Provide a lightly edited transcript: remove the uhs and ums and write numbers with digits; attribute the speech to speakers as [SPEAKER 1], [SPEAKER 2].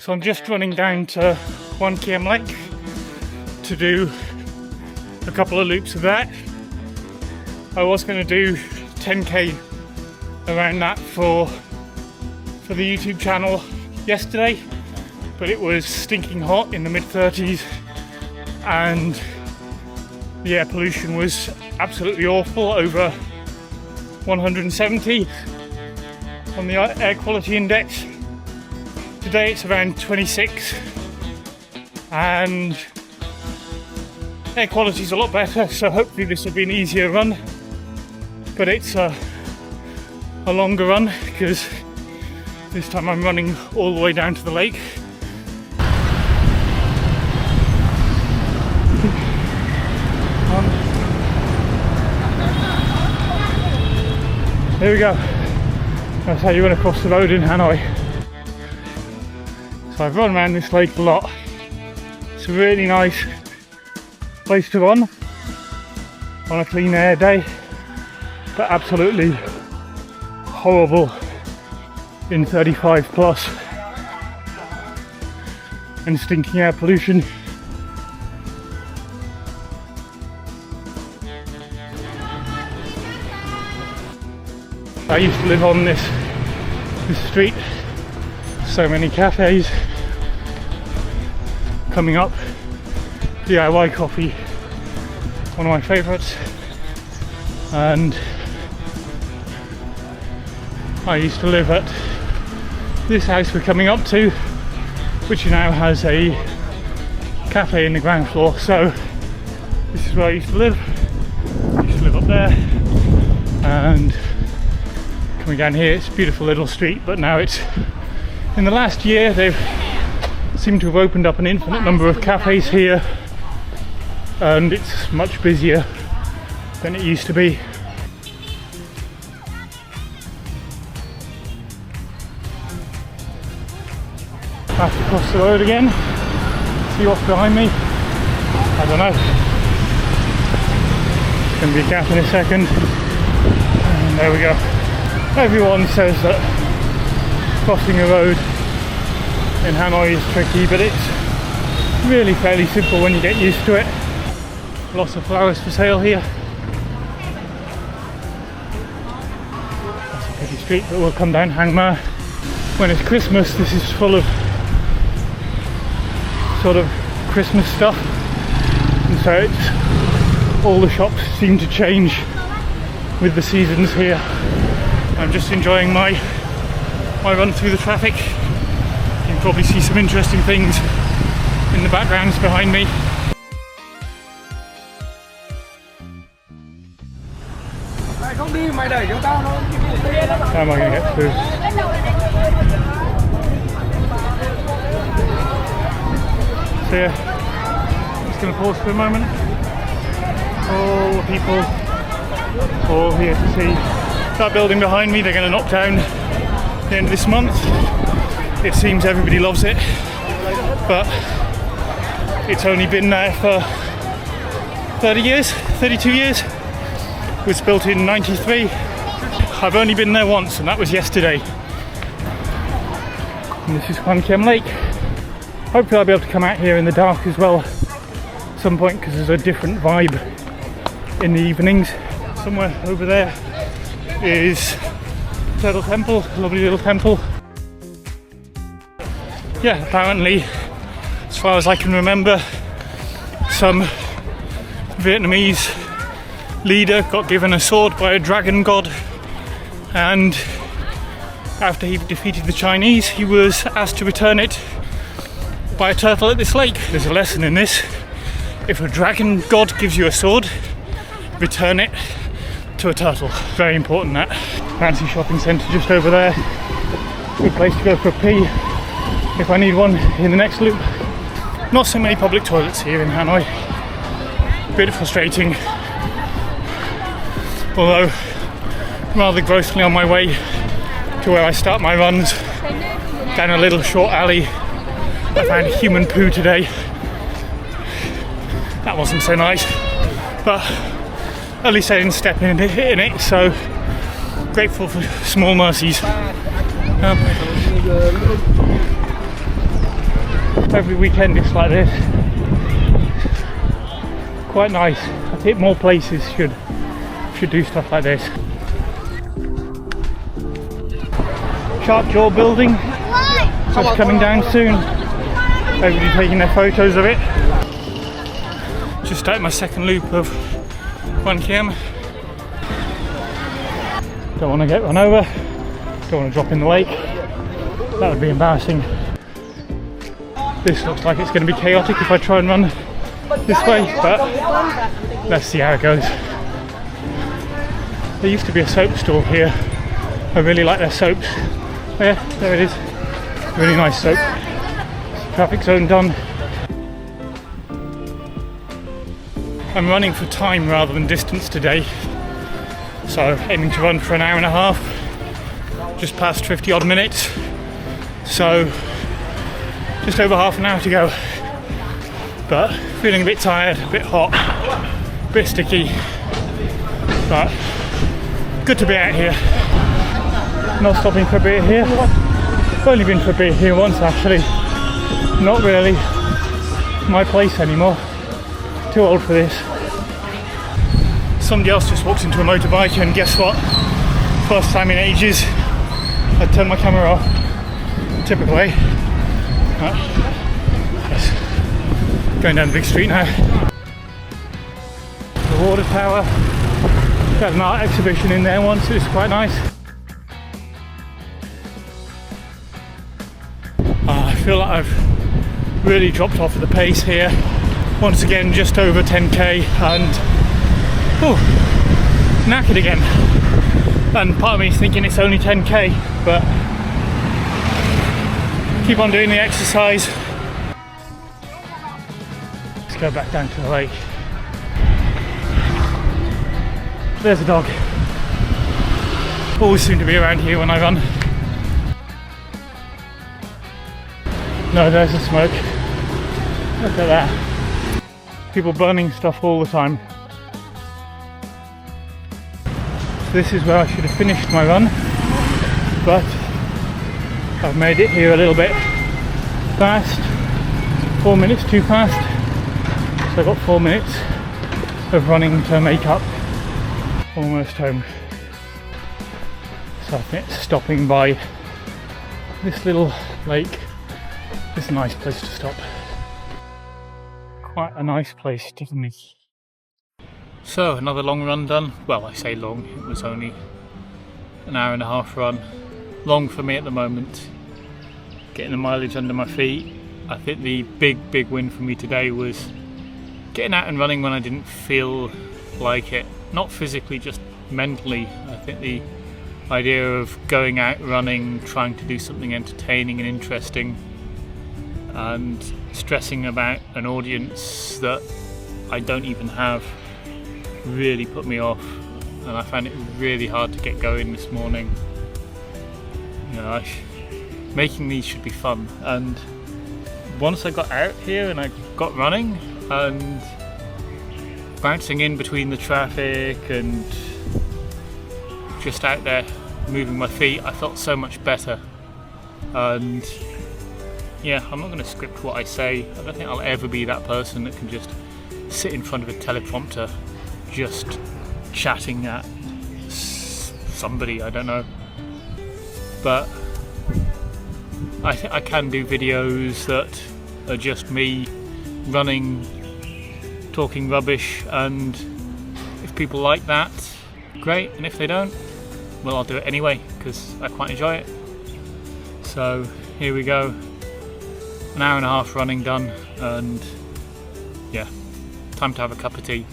[SPEAKER 1] So I'm just running down to Hoan Kiem Lake to do a couple of loops of that. I was going to do 10k around that for the YouTube channel yesterday, but it was stinking hot in the mid-30s and the air pollution was absolutely awful, over 170 on the air quality index. Today it's around 26 and air quality is a lot better, so hopefully this will be an easier run, but it's a longer run because this time I'm running all the way down to the lake. Here we go. That's how you run across the road in Hanoi. So I've run around this lake a lot. It's a really nice place to run on a clean air day, but absolutely horrible in 35 plus and stinking air pollution. I used to live on this street, so many cafes coming up, DIY coffee, one of my favourites, and I used to live at this house we're coming up to, which now has a cafe in the ground floor. So this is where I used to live. I used to live up there, and coming down here, it's a beautiful little street, but now it's, in the last year they've seemed to have opened up an infinite number of cafes here and it's much busier than it used to be. I have to cross the road again, see what's behind me. I don't know, it's going to be a gap in a second, and there we go. Everyone says that crossing a road in Hanoi is tricky, but it's really fairly simple when you get used to it. Lots of flowers for sale here. That's a pretty street, but we'll come down Hang Ma. When it's Christmas, this is full of sort of Christmas stuff, and so it's, all the shops seem to change with the seasons here. I'm just enjoying my run through the traffic. You can probably see some interesting things in the backgrounds behind me. How am I going to get through? So yeah, just going to pause for a moment. All the people all here to see that building behind me. They're going to knock down at the end of this month. It seems everybody loves it, but it's only been there for 30 years, 32 years. It was built in 93. I've only been there once, and that was yesterday. And this is Hoan Kiem Lake. Hopefully I'll be able to come out here in the dark as well at some point, because there's a different vibe in the evenings. Somewhere over there is Turtle Temple, a lovely little temple. Yeah, apparently, as far as I can remember, some Vietnamese leader got given a sword by a dragon god, and after he defeated the Chinese, he was asked to return it by a turtle at this lake. There's a lesson in this. If a dragon god gives you a sword, return it to a turtle. Very important, that. Fancy shopping centre just over there. Good place to go for a pee if I need one in the next loop. Not so many public toilets here in Hanoi. Bit frustrating. Although rather grossly on my way to where I start my runs, down a little short alley, I found human poo today. That wasn't so nice, but at least I didn't step in it, so grateful for small mercies. every weekend it's like this. Quite nice. I think more places should do stuff like this. Sharp Jaw building, so it's coming down soon. Everybody taking their photos of it. Just started my second loop of Hoan Kiem. Don't want to get run over, don't want to drop in the lake, that would be embarrassing. This looks like it's going to be chaotic if I try and run this way, but let's see how it goes. There used to be a soap store here. I really like their soaps. Oh yeah, there it is. Really nice soap. Traffic zone done. I'm running for time rather than distance today, so aiming to run for an hour and a half, just past 50 odd minutes, so just over half an hour to go. But feeling a bit tired, a bit hot, a bit sticky, but good to be out here. Not stopping for a beer here. I've only been for a beer here once actually. Not really my place anymore. Too old for this. Somebody else just walked into a motorbike, and guess what? First time in ages I turned my camera off. Typical way. Yes. Going down the big street now. The water tower. Got an art exhibition in there once, it was quite nice. I feel like I've really dropped off at the pace here. Once again, just over 10k, and knackered again. And part of me is thinking it's only 10k, but keep on doing the exercise. Let's go back down to the lake. There's a dog. Always seem to be around here when I run. No, there's the smoke. Look at that. People burning stuff all the time. This is where I should have finished my run, but I've made it here a little bit fast. 4 minutes too fast. So I've got 4 minutes of running to make up. Almost home. So I think stopping by this little lake is a nice place to stop. Quite a nice place, doesn't it? So another long run done. Well, I say long, it was only an hour and a half run. Long for me at the moment. Getting the mileage under my feet. I think the big win for me today was getting out and running when I didn't feel like it. Not physically, just mentally. I think the idea of going out running, trying to do something entertaining and interesting, and stressing about an audience that I don't even have, really put me off, and I found it really hard to get going this morning. You know, making these should be fun, and once I got out here and I got running and bouncing in between the traffic and just out there moving my feet, I felt so much better. And yeah, I'm not going to script what I say. I don't think I'll ever be that person that can just sit in front of a teleprompter just chatting at somebody, I don't know. But I think I can do videos that are just me running, talking rubbish, and if people like that, great, and if they don't, well, I'll do it anyway because I quite enjoy it. So here we go, an hour and a half running done, and yeah, time to have a cup of tea.